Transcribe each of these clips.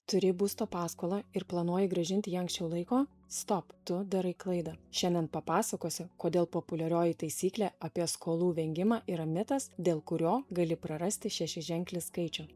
Turi būsto paskolą ir planuoji grąžinti ją anksčiau laiko? Stop, tu darai klaidą. Šiandien papasakosiu, kodėl populiarioji taisyklė apie skolų vengimą yra mitas, dėl kurio gali prarasti šešiaženklį skaičių.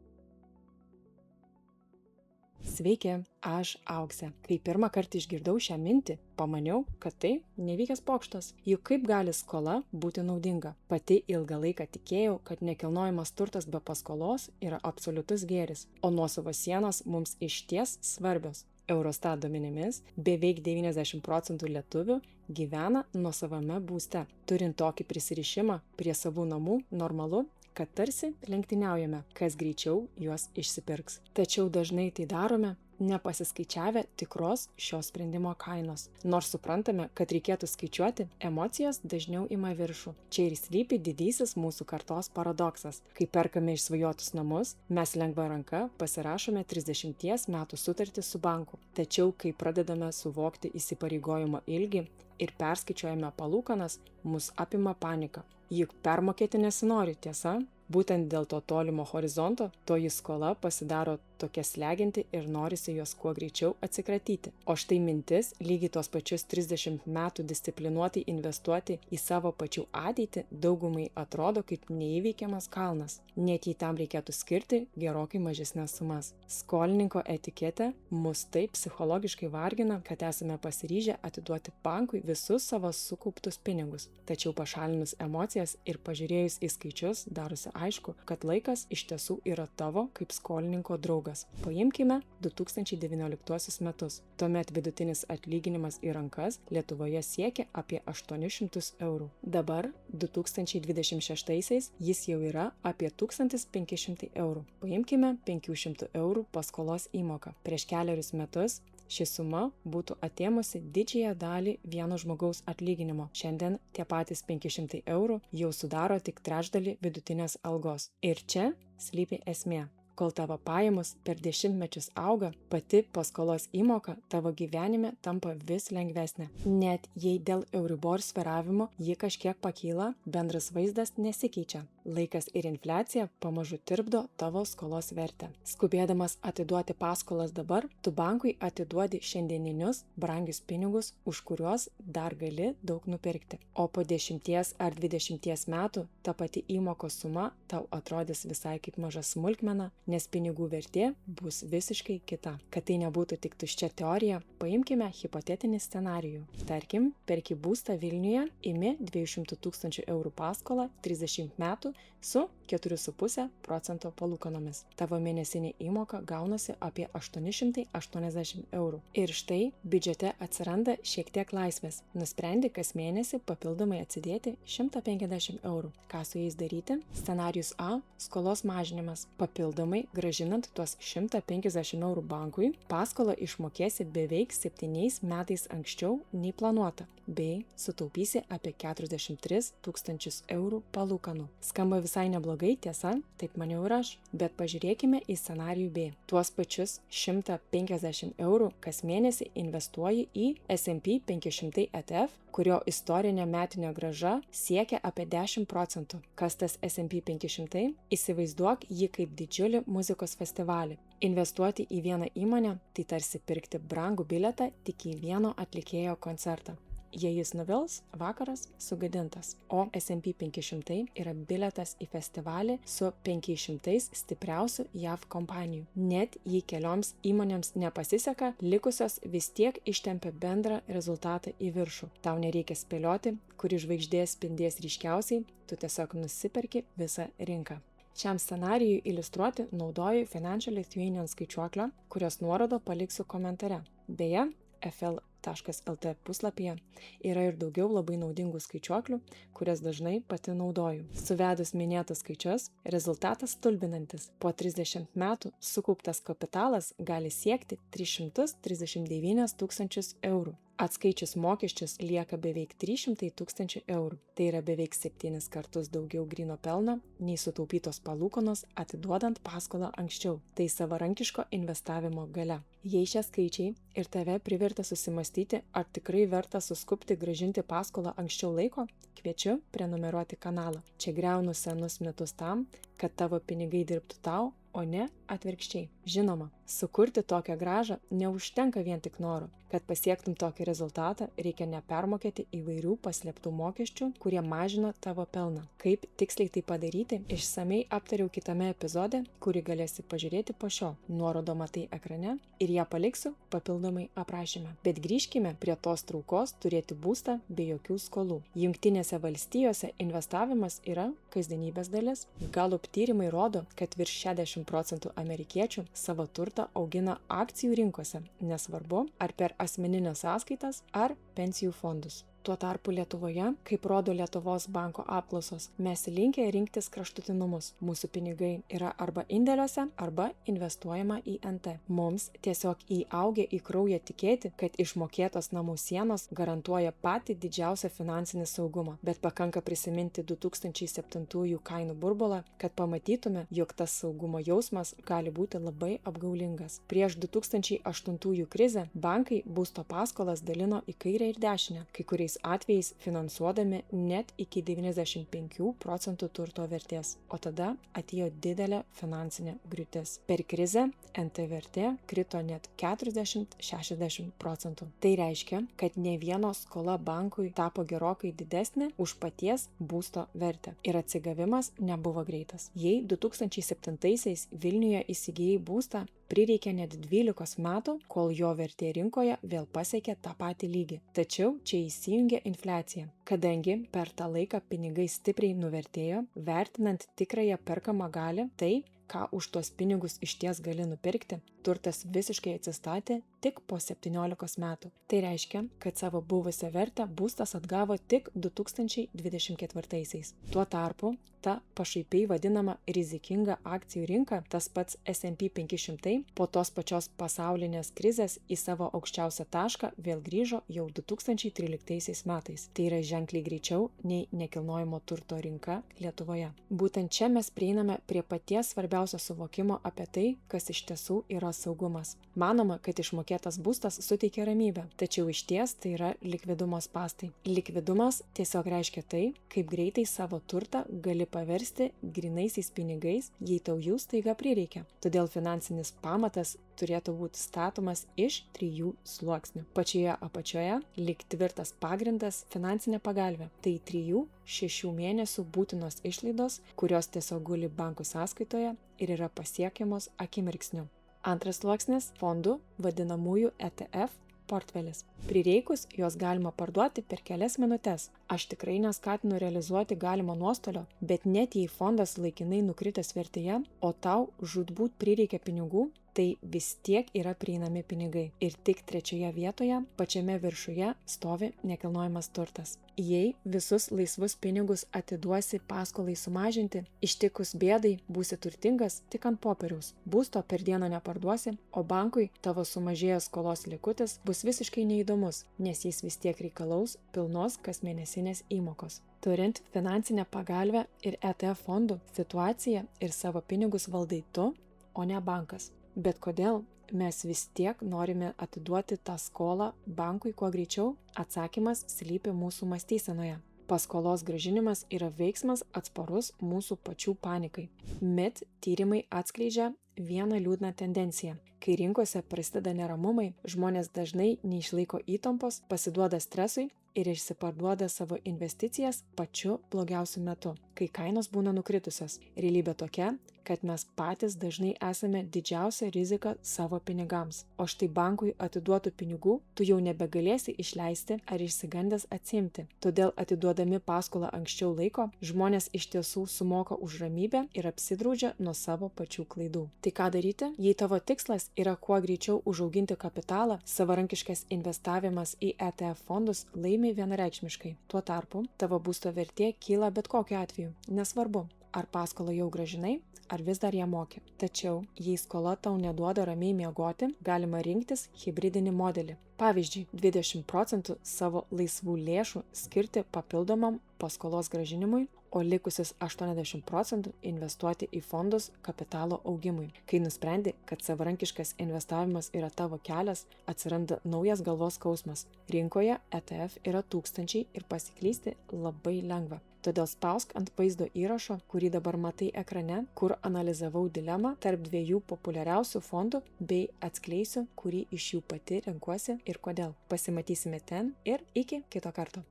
Sveiki, aš Auksė. Kai pirmą kartą išgirdau šią mintį, pamaniau, kad tai nevykęs pokštas. Juk kaip gali skola būti naudinga? Pati ilgą laiką tikėjau, kad nekilnojamas turtas be paskolos yra absoliutus gėris, o nuosavos sienos mums išties svarbios. Eurostat duomenimis beveik 90% lietuvių gyvena nuosavame būste. Turint tokį prisirišimą prie savų namų, normalu, kad tarsi lenktyniaujame, kas greičiau juos išsipirks. Tačiau dažnai tai darome, nepasiskaičiavę tikros šio sprendimo kainos. Nors suprantame, kad reikėtų skaičiuoti, emocijos dažniau ima viršų. Čia ir slypi didysis mūsų kartos paradoksas. Kai perkame išsvajotus namus, mes lengva ranka pasirašome 30 metų sutartį su banku. Tačiau, kai pradedame suvokti įsipareigojimo ilgį ir perskaičiuojame palūkanas, mus apima panika. Juk permokėti nesinori, tiesa? Būtent dėl to tolimo horizonto toji skola pasidaro tokia slegianti ir norisi jos kuo greičiau atsikratyti. O štai mintis lygiai tos pačius 30 metų disciplinuotai investuoti į savo pačių ateitį daugumai atrodo kaip neįveikiamas kalnas. Net jei tam reikėtų skirti gerokai mažesnes sumas. Skolininko etiketė mus taip psichologiškai vargina, kad esame pasiryžę atiduoti bankui visus savo sukauptus pinigus. Tačiau pašalinus emocijas ir pažiūrėjus į skaičius darosi aišku, kad laikas iš tiesų yra tavo kaip skolininko draugas. Paimkime 2019 metus. Tuomet vidutinis atlyginimas į rankas Lietuvoje siekia apie 800 eurų. Dabar 2026 jis jau yra apie 1500 eurų. Paimkime 500 eurų paskolos įmoką. Prieš keliarius metus ši suma būtų atėmusi didžiąją dalį vieno žmogaus atlyginimo. Šiandien tie patys 500 eurų jau sudaro tik trečdalį vidutinės algos. Ir čia slypi esmė. Kol tavo pajamos per dešimtmečius auga, pati paskolos įmoka tavo gyvenime tampa vis lengvesnė. Net jei dėl Euribor svyravimo ji kažkiek pakyla, bendras vaizdas nesikeičia. Laikas ir infliacija pamažu tirpdo tavo skolos vertę. Skubėdamas atiduoti paskolas dabar, tu bankui atiduodi šiandieninius brangius pinigus, už kuriuos dar gali daug nupirkti. O po 10 ar 20 metų ta pati įmokos suma tau atrodys visai kaip maža smulkmena, nes pinigų vertė bus visiškai kita. Kad tai nebūtų tik tuščia teorija, paimkime hipotetinį scenarijų. Tarkim, perki būstą Vilniuje, imi 200 000 eurų paskolą 30 metų su 4,5% palūkanomis. Tavo mėnesinė įmoka gaunasi apie 880 eurų. Ir štai biudžete atsiranda šiek tiek laisvės. Nusprendi kas mėnesį papildomai atsidėti 150 eurų. Ką su jais daryti? Scenarijus A – skolos mažinimas. Papildomai grąžinant tuos 150 eurų bankui, paskolą išmokėsi beveik 7 metais anksčiau nei planuota, bei sutaupysi apie 43 000 eurų palūkanų. Skamba visai neblogai, tiesa, taip maniau ir aš, bet pažiūrėkime į scenarijų B. Tuos pačius 150 eurų kas mėnesį investuoji į S&P 500 ETF, kurio istorinė metinė grąža siekia apie 10%. Kas tas S&P 500? Įsivaizduok jį kaip didžiulį muzikos festivalį. Investuoti į vieną įmonę – tai tarsi pirkti brangų bilietą tik į vieno atlikėjo koncertą. Jei jis nuvils, vakaras sugadintas. O S&P 500 yra bilietas į festivalį su 500 stipriausių JAV kompanijų. Net jei kelioms įmonėms nepasiseka, likusios vis tiek ištempia bendrą rezultatą į viršų. Tau nereikia spėlioti, kuri žvaigždė spindės ryškiausiai, tu tiesiog nusiperki visą rinką. Šiam scenarijui iliustruoti naudoju Financial Lithuanian skaičiuoklę, kurios nuorodą paliksiu komentare. Beje, fl.lt puslapyje yra ir daugiau labai naudingų skaičiuoklių, kurias dažnai pati naudoju. Suvedus minėtus skaičius, rezultatas stulbinantis. Po 30 metų sukauptas kapitalas gali siekti 339 000 eurų. Atskaičius mokesčius lieka beveik 300 000 eurų. Tai yra beveik 7 kartus daugiau gryno pelno nei sutaupytos palūkanos atiduodant paskolą anksčiau. Tai savarankiško investavimo galia. Jei šie skaičiai ir tave privertė susimastyti, ar tikrai verta suskubti grąžinti paskolą anksčiau laiko, kviečiu prenumeruoti kanalą. Čia griaunu senus mitus tam, kad tavo pinigai dirbtų tau, o ne atvirkščiai. Žinoma, sukurti tokią grąžą neužtenka vien tik norų. Kad pasiektum tokį rezultatą, reikia nepermokėti įvairių paslėptų mokesčių, kurie mažina tavo pelną. Kaip tiksliai tai padaryti, išsamei aptariau kitame epizode, kurį galėsi pažiūrėti po šio. Nuorodą matai ekrane ir ją paliksiu papildomai aprašyme. Bet grįžkime prie tos traukos turėti būstą be jokių skolų. Jungtinėse valstijose investavimas yra kasdienybės dalis. Gallup tyrimai rodo, kad virš 60% amerikiečių savo turtą augina akcijų rinkose, nesvarbu ar per asmenines sąskaitas ar pensijų fondus. Tuo tarpu Lietuvoje, kaip rodo Lietuvos banko apklausos, mes linkę rinktis kraštutinumus. Mūsų pinigai yra arba indėliuose, arba investuojama į NT. Mums tiesiog įaugę į kraują tikėti, kad išmokėtos namų sienos garantuoja patį didžiausią finansinį saugumą. Bet pakanka prisiminti 2007 kainų burbulą, kad pamatytume, jog tas saugumo jausmas gali būti labai apgaulingas. Prieš 2008 krizę bankai būsto paskolas dalino į kairę ir dešinę, kai kuriais atvejais finansuodami net iki 95% turto vertės, o tada atėjo didelė finansinė griūtis. Per krizę NT vertė krito net 40–60%. Tai reiškia, kad ne vieno skola bankui tapo gerokai didesnė už paties būsto vertę ir atsigavimas nebuvo greitas. Jei 2007-aisiais Vilniuje įsigijai būstą, prireikė net 12 metų, kol jo vertė rinkoje vėl pasiekė tą patį lygį. Tačiau čia įsijungė infliacija. Kadangi per tą laiką pinigai stipriai nuvertėjo, vertinant tikrąją perkamą galią, tai, ką už tuos pinigus išties gali nupirkti, turtas visiškai atsistatė tik po 17 metų. Tai reiškia, kad savo buvusią vertę būstas atgavo tik 2024-aisiais. Tuo tarpu, ta pašaipiai vadinama rizikinga akcijų rinka, tas pats S&P 500, po tos pačios pasaulinės krizės į savo aukščiausią tašką vėl grįžo jau 2013 metais. Tai yra ženkliai greičiau nei nekilnojamo turto rinka Lietuvoje. Būtent čia mes prieiname prie paties svarbiausio suvokimo apie tai, kas iš tiesų yra saugumas. Manoma, kad išmokėtas būstas suteikia ramybę, tačiau išties tai yra likvidumo spąstai. Likvidumas tiesiog reiškia tai, kaip greitai savo turtą gali paversti grynaisiais pinigais, jei tau jų staiga prireikia. Todėl finansinis pamatas turėtų būti statomas iš 3 sluoksnių. Pačioje apačioje lyg tvirtas pagrindas finansinė pagalvė. Tai 3–6 mėnesių būtinos išlaidos, kurios tiesiog guli bankų sąskaitoje ir yra pasiekiamos akimirksniu. Antras sluoksnis – fondų, vadinamųjų ETF portfelis. Prireikus juos galima parduoti per kelias minutes. Aš tikrai neskatinu realizuoti galimo nuostolio, bet net jei fondas laikinai nukritęs vertėje, o tau žūtbūt prireikia pinigų, tai vis tiek yra prieinami pinigai. Ir tik trečioje vietoje, pačiame viršuje, stovi nekilnojamas turtas. Jei visus laisvus pinigus atiduosi paskolai sumažinti, ištikus bėdai būsi turtingas tik ant popieriaus. Būsto per dieną neparduosi, o bankui tavo sumažėjęs skolos likutis bus visiškai neįdomus, nes jis vis tiek reikalaus pilnos kasmėnesinės įmokos. Turint finansinę pagalvę ir ETF fondų situaciją ir savo pinigus valdai tu, o ne bankas. Bet kodėl mes vis tiek norime atiduoti tą skolą bankui kuo greičiau? Atsakymas slypi mūsų mąstysenoje. Paskolos grąžinimas yra veiksmas atsparus mūsų pačių panikai. MIT tyrimai atskleidžia vieną liūdną tendenciją. Kai rinkose prasideda neramumai, žmonės dažnai neišlaiko įtampos, pasiduoda stresui ir išsiparduoda savo investicijas pačiu blogiausiu metu, kai kainos būna nukritusios. Realybė tokia, kad mes patys dažnai esame didžiausia rizika savo pinigams. O štai bankui atiduotų pinigų tu jau nebegalėsi išleisti ar išsigandęs atsiimti. Todėl atiduodami paskolą anksčiau laiko, žmonės iš tiesų sumoka už ramybę ir apsidraudžia nuo savo pačių klaidų. Tai ką daryti? Jei tavo tikslas yra kuo greičiau užauginti kapitalą, savarankiškas investavimas į ETF fondus laimi vienareikšmiškai. Tuo tarpu tavo būsto vertė kyla bet kokiu atveju. Nesvarbu, ar paskolą jau grąžinai, ar vis dar ją moki. Tačiau, jei skola tau neduoda ramiai miegoti, galima rinktis hibridinį modelį. Pavyzdžiui, 20% savo laisvų lėšų skirti papildomam paskolos grąžinimui, o likusius 80% investuoti į fondus kapitalo augimui. Kai nusprendi, kad savarankiškas investavimas yra tavo kelias, atsiranda naujas galvos skausmas. Rinkoje ETF yra tūkstančiai ir pasiklysti labai lengva. Todėl spausk ant vaizdo įrašo, kurį dabar matai ekrane, kur analizavau dilemą tarp dviejų populiariausių fondų bei atskleisiu, kurį iš jų pati renkuosi ir kodėl. Pasimatysime ten ir iki kito karto.